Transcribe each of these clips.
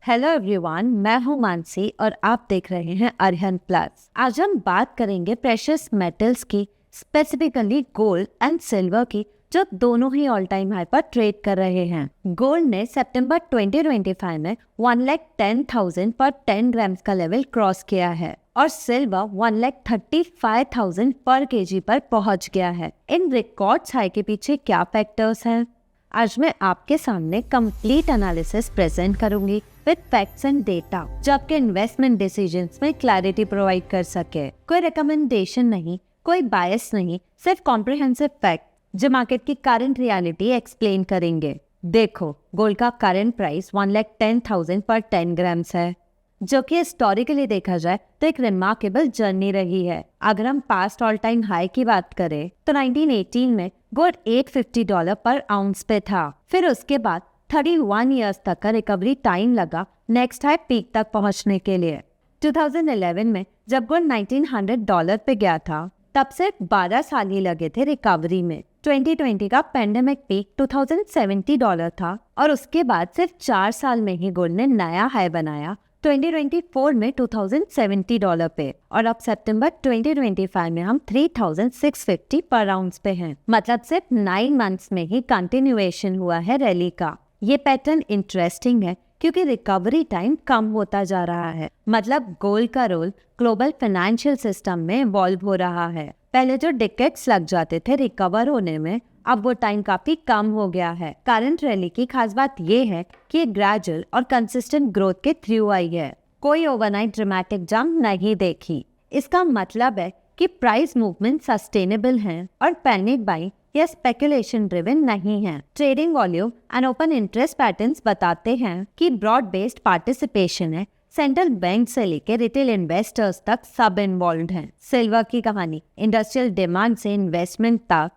Hello everyone, मैं हूं मानसी और आप देख रहे हैं अरिहंत प्लस। आज हम बात करेंगे प्रेशियस मेटल्स की, स्पेसिफिकली गोल्ड एंड सिल्वर की, जो दोनों ही ऑल टाइम हाई पर ट्रेड कर रहे हैं। गोल्ड ने सितंबर 2025 में 1,10,000 पर 10 ग्राम्स का लेवल क्रॉस किया है और सिल्वर 1,35,000 पर केजी पर पहुंच गया है। इन रिकॉर्ड्स हाई के पीछे क्या फैक्टर्स हैं? आज मैं आपके सामने कंप्लीट एनालिसिस प्रेजेंट करूंगी विद फैक्ट्स एंड डेटा, जो आपके इन्वेस्टमेंट डिसीजंस में क्लैरिटी प्रोवाइड कर सके। कोई रिकमेंडेशन नहीं, कोई बायस नहीं, सिर्फ कॉम्प्रिहेंसिव फैक्ट जो मार्केट की करंट रियलिटी एक्सप्लेन करेंगे। देखो, गोल्ड का करंट प्राइस 1,10,000 पर 10 ग्राम्स है, जो कि हिस्टोरिकली देखा जाए तो एक रिमार्केबल जर्नी रही है। अगर हम पास्ट ऑल टाइम हाई की बात करें तो 1918 में गोल्ड $850 पर आउंस पे था। फिर उसके बाद 31 इयर्स तक का रिकवरी टाइम लगा नेक्स्ट हाई पीक तक पहुंचने के लिए। 2011 में जब गोल्ड $1,900 पे गया था, तब से 12 साल ही लगे थे रिकवरी में। 2020 का पेंडेमिक पीक $2,070 था और उसके बाद सिर्फ 4 साल में ही गोल्ड ने नया हाई बनाया 2024 में $2,070 पे, और अब सितंबर 2025 में हम 3,650 पर आउंस पे हैं। मतलब सिर्फ 9 मंथ्स में ही कंटिन्यूएशन हुआ है रैली का। ये पैटर्न इंटरेस्टिंग है क्योंकि रिकवरी टाइम कम होता जा रहा है। मतलब गोल्ड का रोल ग्लोबल फाइनेंशियल सिस्टम में इवॉल्व हो रहा है। पहले जो डिकेड्स लग जाते थे रिकवर होने में, अब वो टाइम काफी कम हो गया है। करंट रैली की खास बात ये है कि ग्रेजुअल और कंसिस्टेंट ग्रोथ के थ्रू आई है। कोई ओवरनाइट ड्रामेटिक जंप नहीं देखी। इसका मतलब है कि प्राइस मूवमेंट सस्टेनेबल हैं और पैनिक बाइंग या स्पेकुलेशन ड्रिवन नहीं है। Trading volume and open interest patterns बताते हैं कि ब्रॉड बेस्ड पार्टिसिपेशन है। सेंट्रल बैंक से लेकर रिटेल इन्वेस्टर्स तक सब इन्वॉल्व हैं। सिल्वर की कहानी, इंडस्ट्रियल डिमांड से इन्वेस्टमेंट तक,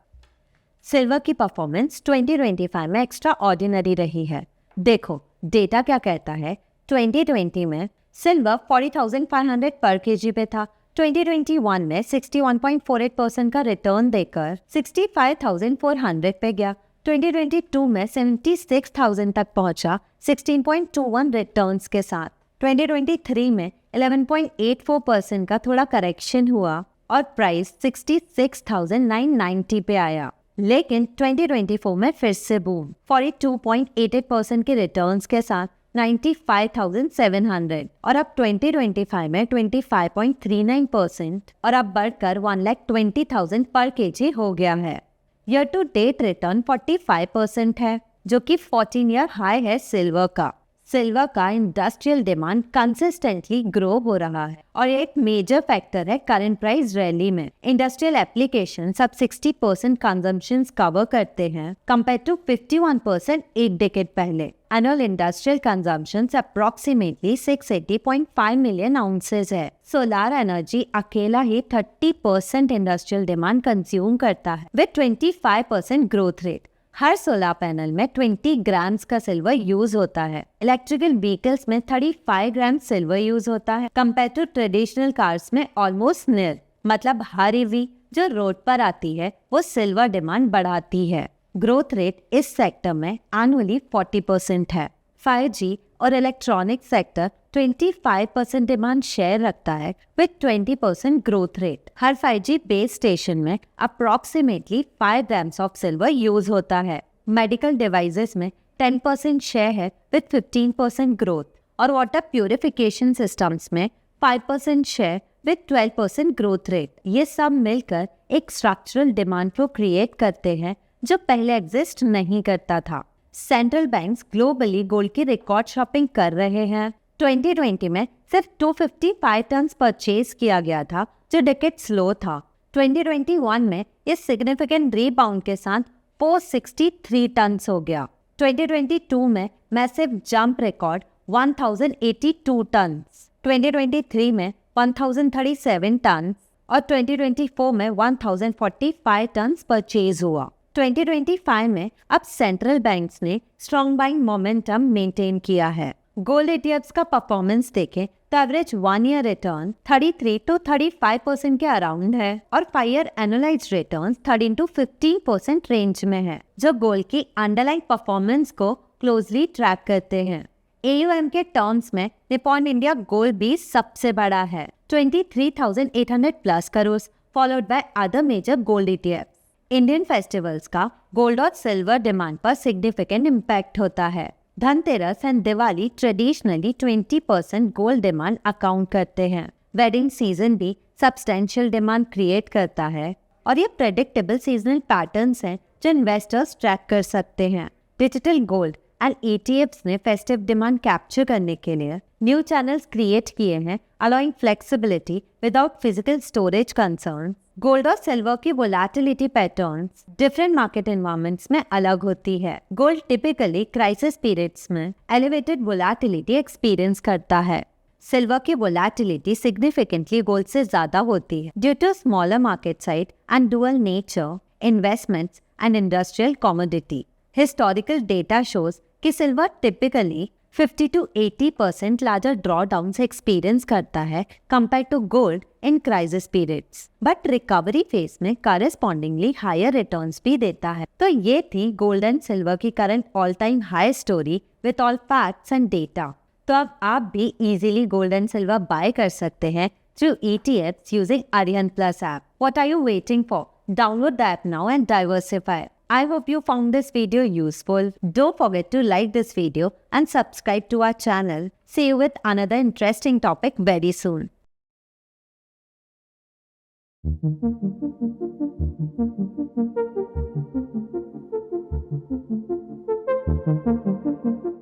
सिल्वर की परफॉर्मेंस 2025 में एक्स्ट्रा ऑर्डिनरी रही है। देखो, डेटा क्या कहता है। 2020 में सिल्वर 40,500 पर केजी पे था। 2021 में 61.48% का रिटर्न देकर 65,400 पे गया। 2022 में 76,000 तक पहुंचा 16.21 रिटर्न्स के साथ। 2023 में 11.84% का थोड़ा करेक्शन हुआ और प्राइस 66,990 पे आया। लेकिन 2024 में फिर से बूम 42.88% के रिटर्न्स के साथ 95,700, और अब 2025 में 25.39% और अब बढ़कर 1,20,000 पर केजी हो गया है। ईयर टू डेट रिटर्न 45% है, जो कि 14 ईयर हाई है सिल्वर का। सिल्वर का इंडस्ट्रियल डिमांड कंसिस्टेंटली ग्रो हो रहा है और एक मेजर फैक्टर है करंट प्राइस रैली में। इंडस्ट्रियल एप्लीकेशन सब 60% कंजम्पशन कवर करते हैं कंपेयर टू 51% एक डेकेड पहले। Annual industrial consumption approximately 680.5 million ounces है। सोलर एनर्जी अकेला ही 30% इंडस्ट्रियल डिमांड कंज्यूम करता है with 25% growth rate. Her solar panel में 20 ग्राम्स का सिल्वर यूज होता है। इलेक्ट्रिकल व्हीकल्स में 35 ग्राम सिल्वर यूज होता है कंपेयर टू ट्रेडिशनल कार्स में ऑलमोस्ट निल। मतलब हर ईवी जो रोड पर आती है वो सिल्वर डिमांड बढ़ाती है। ग्रोथ रेट इस सेक्टर में एनुअली 40% है। 5G और इलेक्ट्रॉनिक सेक्टर 25% डिमांड शेयर रखता है विद 20% ग्रोथ रेट। हर 5G बेस स्टेशन में approximately 5 grams of silver use होता है। मेडिकल डिवाइसेस में 10% शेयर है विद 15% ग्रोथ, और वाटर प्यूरिफिकेशन सिस्टम्स में 5% शेयर विद 12% ग्रोथ रेट। ये सब मिलकर एक स्ट्रक्चरल डिमांड फ्लो क्रिएट करते हैं जो पहले एग्जिस्ट नहीं करता था। सेंट्रल बैंक्स ग्लोबली गोल्ड की रिकॉर्ड शॉपिंग कर रहे हैं। 2020 में सिर्फ 255 टन परचेज किया गया था, जो डिकेड स्लो था। 2021 में इस सिग्निफिकेंट रीबाउंड के साथ 463 टन हो गया। 2022 में मैसिव जंप रिकॉर्ड 1082 टन, 2023 में 1037 टन और 2024 में 1045 टन परचेज हुआ। 2025 में अब सेंट्रल बैंक्स ने स्ट्रॉन्ग बाइंग मोमेंटम मेंटेन किया है। गोल्ड ETFs का परफॉर्मेंस देखें तो एवरेज 1 ईयर रिटर्न 33 to 35% के अराउंड है और 5 year annualised return 13 to 15% range में है, जो गोल्ड की अंडरलाइन परफॉर्मेंस को क्लोजली ट्रैक करते हैं। AUM के टर्म्स में निपॉन इंडिया गोल्ड भी सबसे बड़ा है, 23,800 plus crore, followed by other major gold ETFs। Indian festivals का गोल्ड और सिल्वर डिमांड पर सिग्निफिकेंट इम्पैक्ट होता है। Dhanteras and Diwali traditionally 20% gold demand account करते हैं। वेडिंग सीजन भी सब्सटेंशियल डिमांड क्रिएट करता है और ये प्रेडिक्टेबल सीजनल पैटर्न्स हैं जो इन्वेस्टर्स ट्रैक कर सकते हैं। डिजिटल गोल्ड एंड ETFs ने फेस्टिव डिमांड कैप्चर करने के लिए न्यू चैनल्स क्रिएट किए हैं, allowing flexibility without physical storage concern. Gold और सिल्वर की volatility patterns different market environments में अलग होती है। गोल्ड टिपिकली क्राइसिस पीरियड्स में एलिवेटेड वोलेटिलिटी एक्सपीरियंस करता है। सिल्वर की वोलेटिलिटी सिग्निफिकेंटली गोल्ड से ज्यादा होती है due to smaller market size and dual nature, investments and industrial commodity. Historical data shows कि silver typically 50 to 80% larger drawdown से एक्सपीरियंस करता है compare to gold in crisis periods, but recovery phase में correspondingly higher returns भी देता है। तो ये थी गोल्ड एंड सिल्वर की current all time high story with all facts and data. तो अब आप भी easily gold and silver bye कर सकते हैं through ETFs using Arihant Plus app. What are you waiting for? Download the app now and diversify. I hope you found this video useful. Don't forget to like this video and subscribe to our channel. See you with another interesting topic very soon.